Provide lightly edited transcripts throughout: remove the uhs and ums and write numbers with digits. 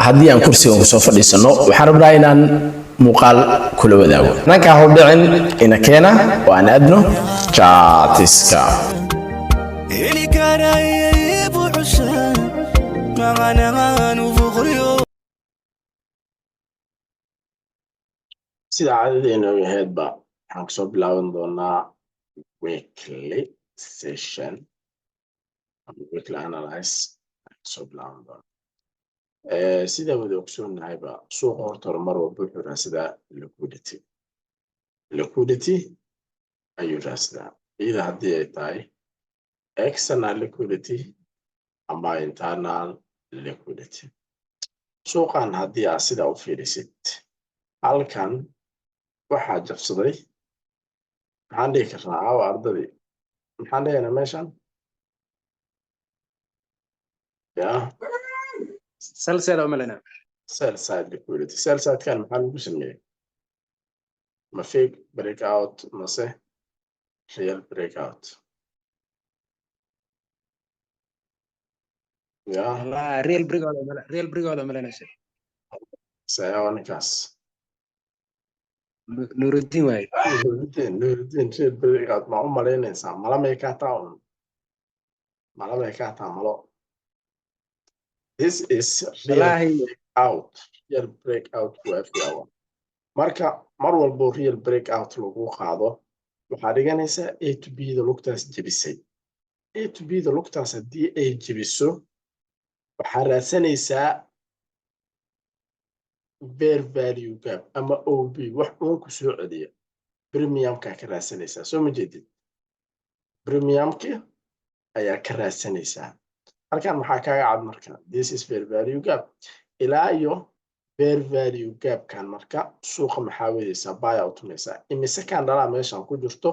haddii aan kursiga ku soo fadhiisano waxaan rabnaa inaan muuqaal kula wadaago nanka hordhicin ina keena oo aan adno jaatiska sida caadadeena ahaydba waxaan kusoo bilaaban doonaa weekly session weekly analyze kusoo bilaaban doonaa sida wada ogsoonaayba suuqa horta mar walba wuxuu raadsadaa liquidity ayuu raadsadaa iyada haddii ay tahay external liquidity ama internal liquidity suuqan haddii aad sidaa u fiirisid halkan waxaa jabsaday maxaan dhihi karnaa caawa ardadii maxaan dhihaynaa meeshan sell side oo malena sell side liquidity sell side kan maxaa lagu sameeyay ma fake breakout mase real breakout real breakout oo malena sayawanikaas Nuruddin waay Nuruddin real breakout ma u malaynaysaa malamay ka taa malo this is real breakout to every hour marka mar walbo real breakout lagu qaado waxaa dhiganaysaa a to b da lugtaas jebisay a to b da lugtaas haddii ay jebiso waxaa raadsanaysaa fair value gap ama ob wax uun ku soo celiya premiumka ka raadsanaysaa soo ma jeedid premiumka ayaa ka raadsanaysaa halkan maxaa kaaga cad marka this is fair value gap ilaa iyo fair value gap kan marka suuqa maxaa wadaysaa buy out maysaa imise kan dhalaa meeshan ku jirto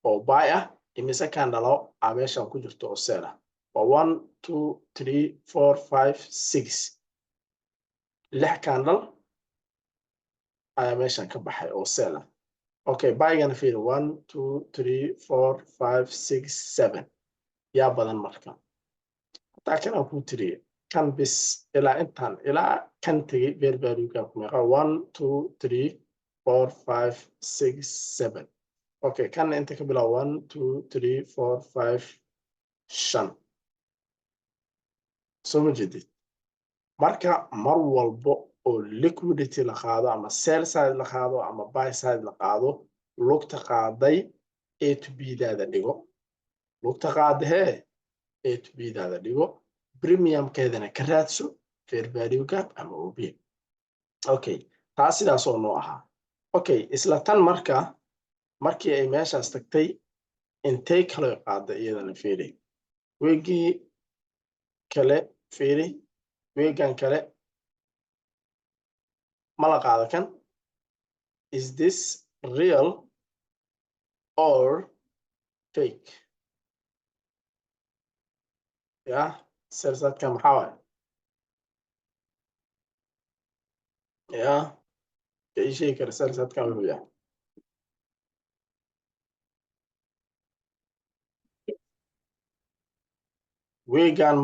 oo buy ah imise kan dhalo aa meeshan ku jirto oo sell ah waa 1 2 3 4 5 6 lix kan dhal ayaa meeshan ka baxay oo sell ah okay buy gana fiir 1 2 3 4 5 6 7 yaa badan marka hataa kan aan ku tiriye kan bis ilaa intaan ilaa kan tegay fair value gap meeqa 1 2 3 4 5 6 7 okay kan inta ka bilaw 1 2 3 4 5 5 soo ma jeedid marka mar walbo oo liquidity la qaado ama sell side la qaado ama buy side la qaado lugta qaaday a to b daada dhigo lugta qaadahee a to b daada dhigo premiumkeedana ka raadso fair value gap ama ob okay taas sidaas oo noo ahaa okay isla tan markii ay meeshaas tagtay intay kale qaada iyadana fiiri weegii kale fiiri weegan kale mala qaada kan is this real or fake sell side kan maxaa waay ka ii sheegi kara sell side kan wuxuu yahay weegan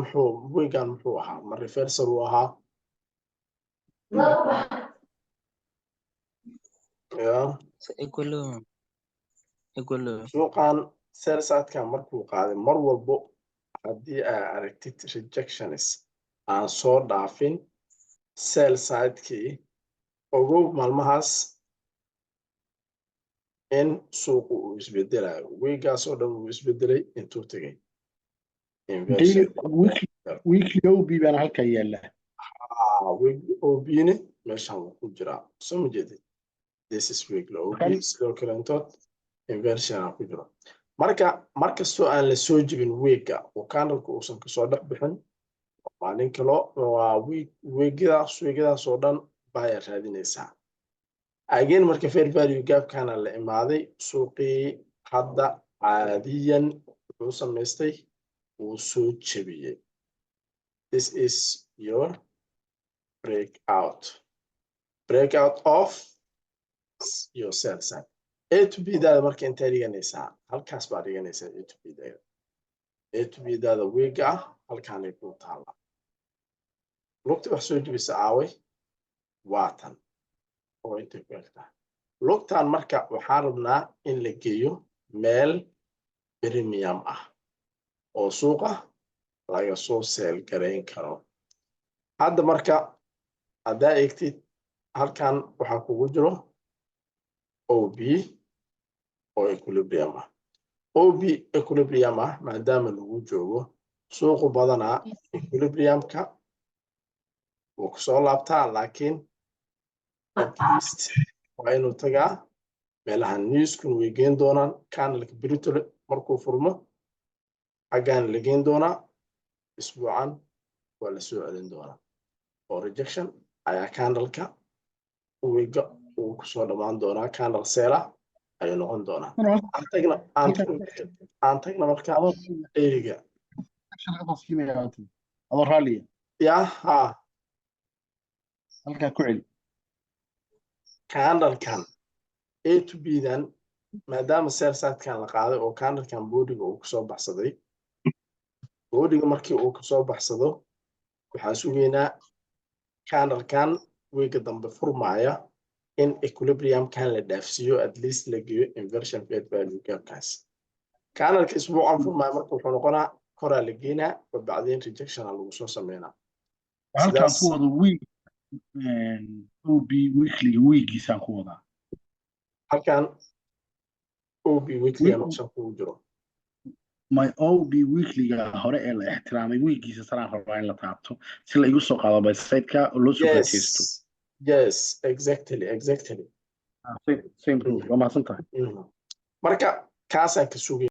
muxuu ahaa ma reversal uu ahaa suuqan sell side kan markuu qaaday mar walbo haddii aa aragtid rejections aan soo dhaafin sell sidekii ogow maalmahaas in suuqu uu isbedelayo weegaasoo dhan uu isbedelay intuu tegay weekly OB baan halka yaala OB-ne meeshan wuu ku jiraa soo ma jeedid this is weekly OB sidoo kale intood inversion aan ku jiro markastoo aan la soo jibin weega oo candleka uusan kasoo dhex bixin maalin kalo waa weegyadaas oo dhan baya raadinaysaa again marka fair value gapkana la imaaday suuqii hadda caadiyan wuxuu samaystay wuu soo jebiyey this is your breakout of your sell side a to b daada marka intay dhiganaysaa halkaas baa dhiganaysaa a to b daada weega ah halkaanay ku taala lugta wax soo jibisa aaway waa tan oo intay ku egtaa lugtan marka waxaan rabnaa in la geeyo meel premium ah oo suuqa laga soo seel garayn karo hadda marka haddaa eegtid halkan waxaa kugu jiro OB oo equilibrium ah OB equilibrium ah maadaama lagu joogo suuqu badanaa equilibriumka wuu kusoo laabtaa laakiin at least waa inuu tagaa meelaha newskun way geen doonaan candleka brittle markuu furmo xaggaan la geen doonaa isbuucan waa la soo celin doonaa oo rejection ayaa candleka wiga uu kusoo dhammaan doonaa candle seela ayuu noqon doonaa aan tagna marka eriga adoo raaliya yaa haa halkaa ku celi candlekan A to B dan maadaama sell side-kan la qaaday oo candlekan boodiga uu kasoo baxsaday boodiga markii uu kasoo baxsado waxaan sugaynaa candlekan wiiga dambe furmaaya in equilibriumkan la dhaafsiiyo at least la geeyo inversion fair value gapkaas candleka isbuucan furmaaya marka wuxuu noqonaa koraa la geynaa oo bacdeen rejectiona lagu soo sameynaa halkaan ku wada week OB weekliga weegiisaan ku wadaa halkan OB weekly aan kugu jiro my OB weekliga hore ee la ixtiraamay weegiisa saraan rabaa in la taabto si la igu soo qaado by side-ka oo loo soo rajeysto yes exactly same rule waa mahadsan tahay marka kaasaan ka sugay